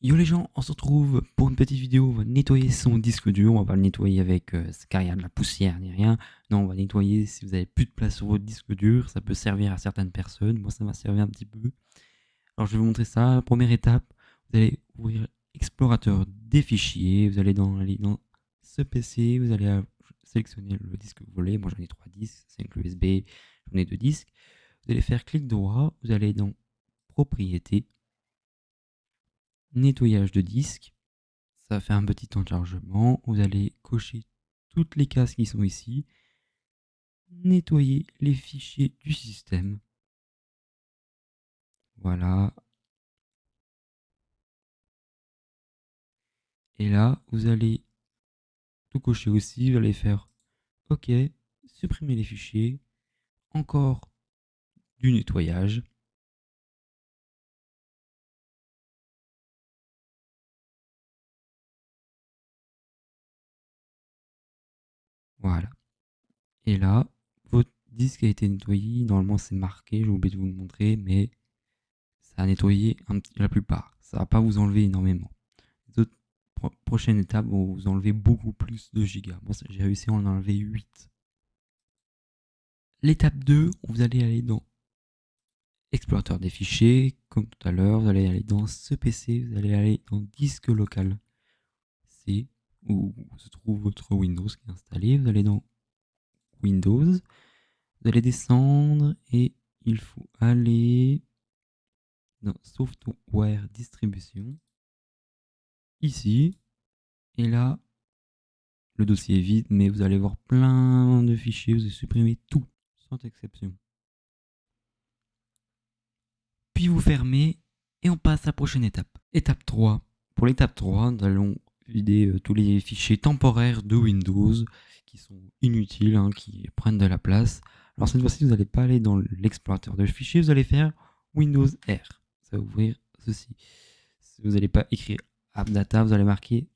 Yo les gens, on se retrouve pour une petite vidéo. On va nettoyer son disque dur. On va pas le nettoyer avec car il y a de la poussière ni rien. Non, on va nettoyer si vous avez plus de place sur votre disque dur. Ça peut servir à certaines personnes. Moi, ça m'a servi un petit peu. Alors, je vais vous montrer ça. Première étape, vous allez ouvrir l'explorateur des fichiers. Vous allez aller dans ce PC. Vous allez sélectionner le disque que vous voulez. Moi, j'en ai 3 disques. C'est une clé USB. J'en ai 2 disques. Vous allez faire clic droit. Vous allez dans Propriétés, nettoyage de disque. Ça fait un petit temps de chargement. Vous allez cocher toutes les cases qui sont ici. Nettoyer les fichiers du système. Voilà. Et là, vous allez tout cocher aussi. Vous allez faire OK. Supprimer les fichiers. Encore du nettoyage. Voilà. Et là, votre disque a été nettoyé. Normalement, c'est marqué. J'ai oublié de vous le montrer, mais ça a nettoyé la plupart. Ça va pas vous enlever énormément. Les autres prochaine étape, vous enlevez beaucoup plus de gigas. Moi, j'ai réussi à en enlever 8. L'étape 2, vous allez aller dans explorateur des fichiers, comme tout à l'heure, vous allez aller dans ce PC, vous allez aller dans disque local. C'est où se trouve votre Windows qui est installé. Vous allez dans Windows, vous allez descendre et il faut aller dans Software Distribution, ici, et là, le dossier est vide, mais vous allez voir plein de fichiers, vous allez supprimer tout, sans exception. Puis vous fermez et on passe à la prochaine étape. Étape 3. Pour l'étape 3, nous allons vider tous les fichiers temporaires de Windows qui sont inutiles, qui prennent de la place. Alors cette fois-ci, vous n'allez pas aller dans l'explorateur de fichiers, vous allez faire Windows R. Ça va ouvrir ceci. Vous n'allez pas écrire AppData, vous allez marquer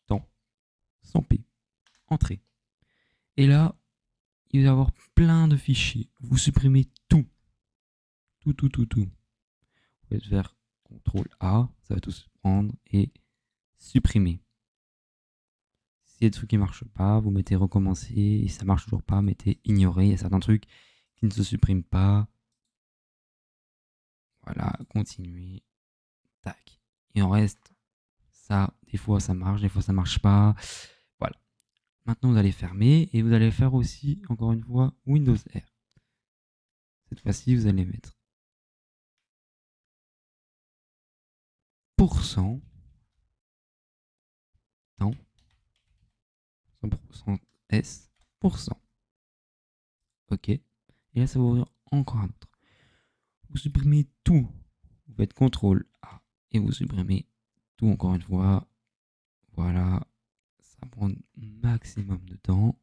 temps, sans P, entrée. Et là, il va y avoir plein de fichiers. Vous supprimez tout. Tout. Vous pouvez faire CTRL A, ça va tout se prendre et supprimer. S'il y a des trucs qui ne marchent pas, vous mettez recommencer. Et si ça marche toujours pas, mettez ignorer. Il y a certains trucs qui ne se suppriment pas. Voilà, continuer. Tac. Il en reste ça. Des fois ça marche, des fois ça marche pas. Voilà. Maintenant vous allez fermer et vous allez faire aussi, encore une fois, Windows R. Cette fois-ci, vous allez mettre %, temps, 100% S, %. OK. Et là, ça va ouvrir encore un autre. Vous supprimez tout. Vous faites CTRL A et vous supprimez tout encore une fois. Voilà. Ça prend un maximum de temps.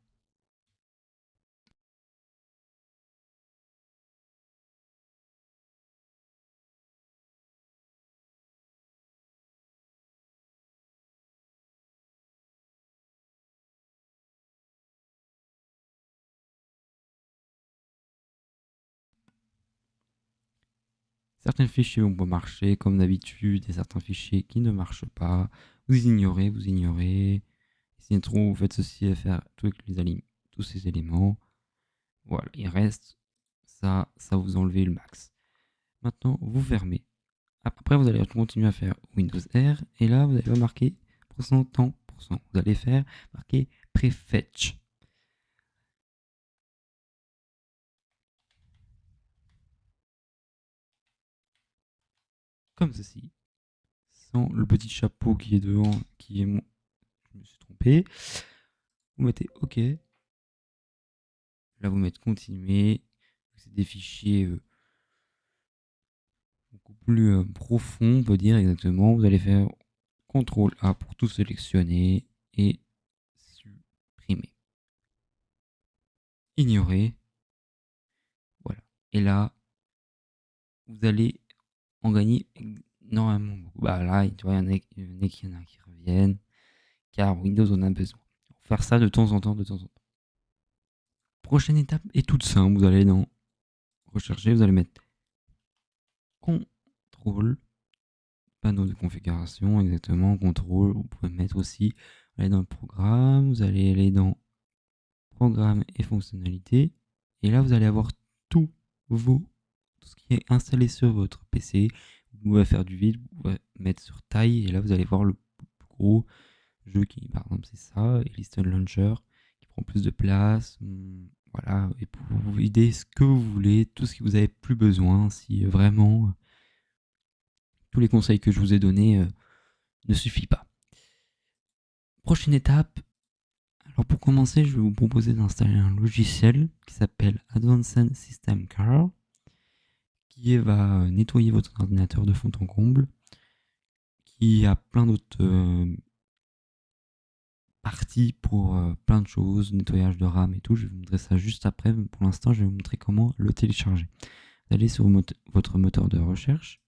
Certains fichiers vont pas marcher comme d'habitude et certains fichiers qui ne marchent pas. Vous ignorez, vous ignorez. Si trop, vous faites ceci et faire tous ces éléments. Voilà, il reste ça, ça vous enlevez le max. Maintenant, vous fermez. Après, vous allez continuer à faire Windows R et là, vous allez marquer %temps %. Vous allez faire marquer prefetch. Comme ceci. Sans le petit chapeau qui est devant, qui est mon. Je me suis trompé. Vous mettez OK. Là, vous mettez continuer. C'est des fichiers beaucoup plus profonds, on peut dire exactement. Vous allez faire CTRL A pour tout sélectionner et supprimer. Ignorer. Voilà. Et là, vous allez en gagner normalement beaucoup. Bah là, tu vois, il y en a qui reviennent, car Windows en a besoin. Faire ça de temps en temps, de temps en temps. Prochaine étape est toute simple. Vous allez dans Rechercher, vous allez mettre CTRL panneau de configuration, exactement, contrôle. Vous pouvez mettre aussi, aller dans le programme, vous allez aller dans programme et fonctionnalités. Et là, vous allez avoir tout ce qui est installé sur votre PC. Vous pouvez faire du vide, vous pouvez mettre sur taille. Et là, vous allez voir le plus gros jeu qui, par exemple, c'est ça, Liston Launcher, qui prend plus de place. Voilà, et pour vous vider ce que vous voulez, tout ce que vous avez plus besoin, si vraiment tous les conseils que je vous ai donnés ne suffisent pas. Prochaine étape, alors pour commencer, je vais vous proposer d'installer un logiciel qui s'appelle Advanced System Car, qui va nettoyer votre ordinateur de fond en comble, qui a plein d'autres parties pour plein de choses, nettoyage de RAM et tout. Je vais vous montrer ça juste après, mais pour l'instant, je vais vous montrer comment le télécharger. Vous allez sur votre moteur de recherche,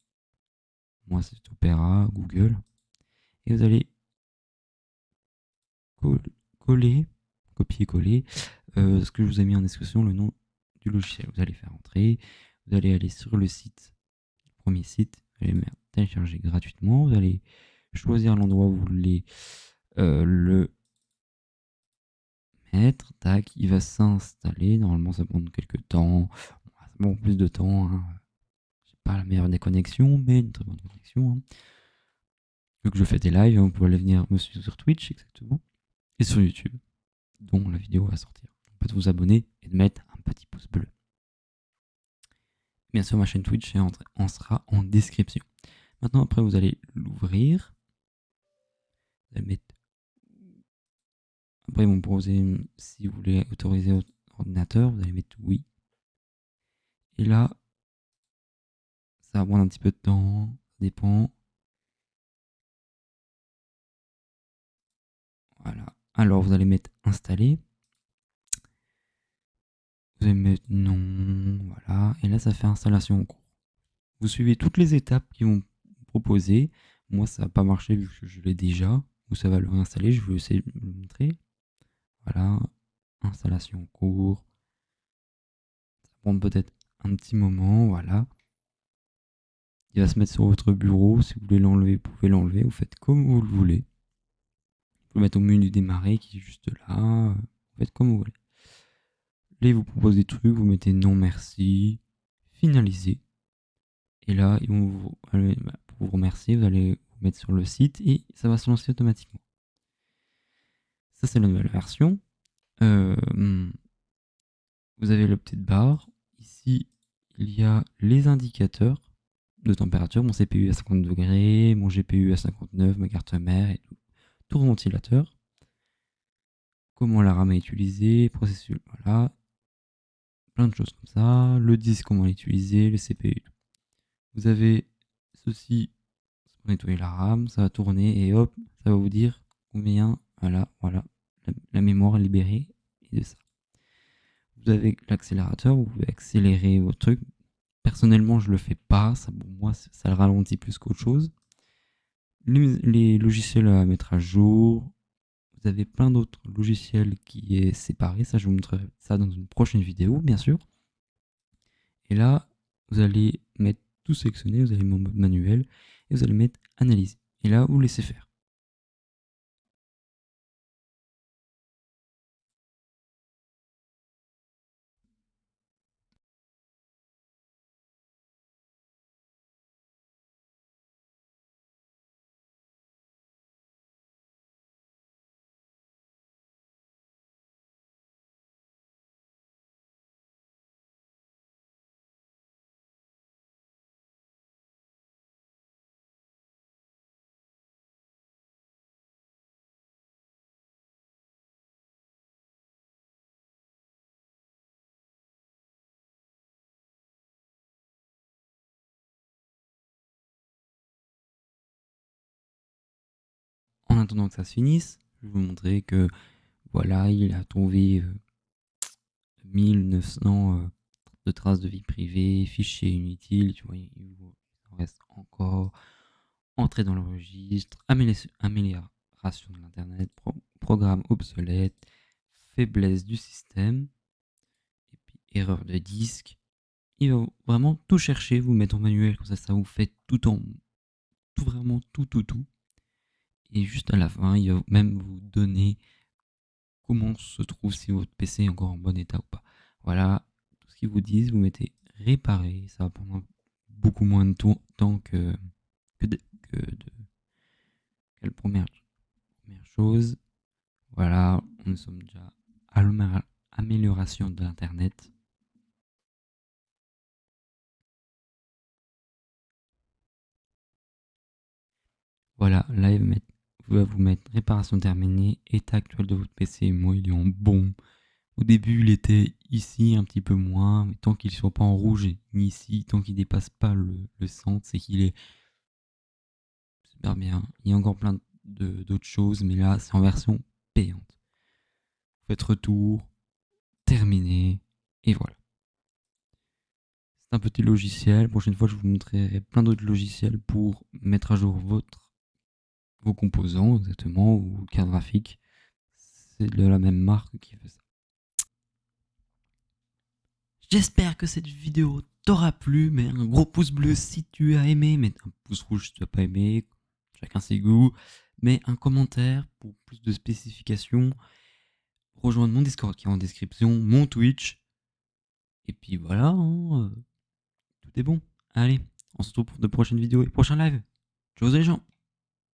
moi c'est Opera, Google, et vous allez copier-coller ce que je vous ai mis en description, le nom du logiciel. Vous allez faire entrer, vous allez aller sur le site, le premier site, vous allez mettre télécharger gratuitement, vous allez choisir l'endroit où vous voulez le mettre, tac, il va s'installer, normalement ça prend quelques temps, ça prend plus de temps, hein. C'est pas la meilleure des connexions, mais une très bonne connexion, hein. Vu que je fais des lives, vous pouvez aller venir me suivre sur Twitch, exactement, et sur YouTube, dont la vidéo va sortir. Vous pouvez vous abonner et de mettre un petit pouce bleu. Bien sûr, ma chaîne Twitch en sera en description. Maintenant, après, vous allez l'ouvrir. Vous allez mettre... Après, ils vont proposer, si vous voulez autoriser votre ordinateur, vous allez mettre oui. Et là, ça va prendre un petit peu de temps, ça dépend. Voilà. Alors, vous allez mettre installer. Vous allez mettre non, voilà. Et là, ça fait installation en cours. Vous suivez toutes les étapes qu'ils vont proposer. Moi, ça n'a pas marché vu que je l'ai déjà. Ou ça va le réinstaller. Je vais essayer de le montrer. Voilà. Installation en cours. Ça prend peut-être un petit moment. Voilà. Il va se mettre sur votre bureau. Si vous voulez l'enlever, vous pouvez l'enlever. Vous faites comme vous le voulez. Vous pouvez mettre au menu démarrer qui est juste là. Vous faites comme vous voulez. Là, il vous propose des trucs. Vous mettez non merci. Finaliser. Et là, ils vont pour vous remercier, vous allez vous mettre sur le site et ça va se lancer automatiquement. Ça, c'est la nouvelle version. Vous avez la petite barre. Ici, il y a les indicateurs de température. Mon CPU à 50 degrés, mon GPU à 59, ma carte mère et tout. Tout le ventilateur. Comment la RAM est utilisée, processus, voilà. Plein de choses comme ça. Le disque, comment l'utiliser, le CPU. Vous avez ceci pour nettoyer la RAM, ça va tourner et hop, ça va vous dire combien, voilà, la mémoire libérée et de ça. Vous avez l'accélérateur, vous pouvez accélérer votre truc. Personnellement, je le fais pas, ça, pour moi, ça le ralentit plus qu'autre chose. Les logiciels à mettre à jour. Vous avez plein d'autres logiciels qui est séparé, ça je vous montrerai ça dans une prochaine vidéo, bien sûr. Et là, vous allez mettre tout sélectionné, vous allez mettre mode manuel et vous allez mettre analyse. Et là, vous laissez faire. En attendant que ça se finisse, je vais vous montrer que voilà, il a trouvé 1900 de traces de vie privée, fichiers inutiles, tu vois, il vous en reste encore. Entrée dans le registre, amélioration de l'internet, programme obsolète, faiblesse du système, et puis erreur de disque. Il va vraiment tout chercher, vous mettre en manuel, comme ça vous fait tout en tout vraiment tout. Et juste à la fin, il va même vous donner comment se trouve si votre PC est encore en bon état ou pas. Voilà, tout ce qu'ils vous disent, vous mettez réparer, ça va prendre beaucoup moins de temps que de, que la première chose. Voilà, nous sommes déjà à l'amélioration de l'internet. Voilà, là va vous mettre réparation terminée, état actuel de votre PC. Moi, il est en bon. Au début, il était ici un petit peu moins, mais tant qu'il ne soit pas en rouge, ni ici, tant qu'il dépasse pas le centre, c'est qu'il est super bien. Il y a encore plein d'autres choses, mais là, c'est en version payante. Faites retour, terminé, et voilà. C'est un petit logiciel. La prochaine fois, je vous montrerai plein d'autres logiciels pour mettre à jour vos composants, exactement, ou carte graphique. C'est de la même marque qui fait ça. J'espère que cette vidéo t'aura plu. Mets un gros pouce bleu si tu as aimé. Mets un pouce rouge si tu n'as pas aimé. Chacun ses goûts. Mets un commentaire pour plus de spécifications. Rejoindre mon Discord qui est en description. Mon Twitch. Et puis voilà, hein, tout est bon. Allez, on se retrouve pour de prochaines vidéos et prochains lives. Ciao les gens.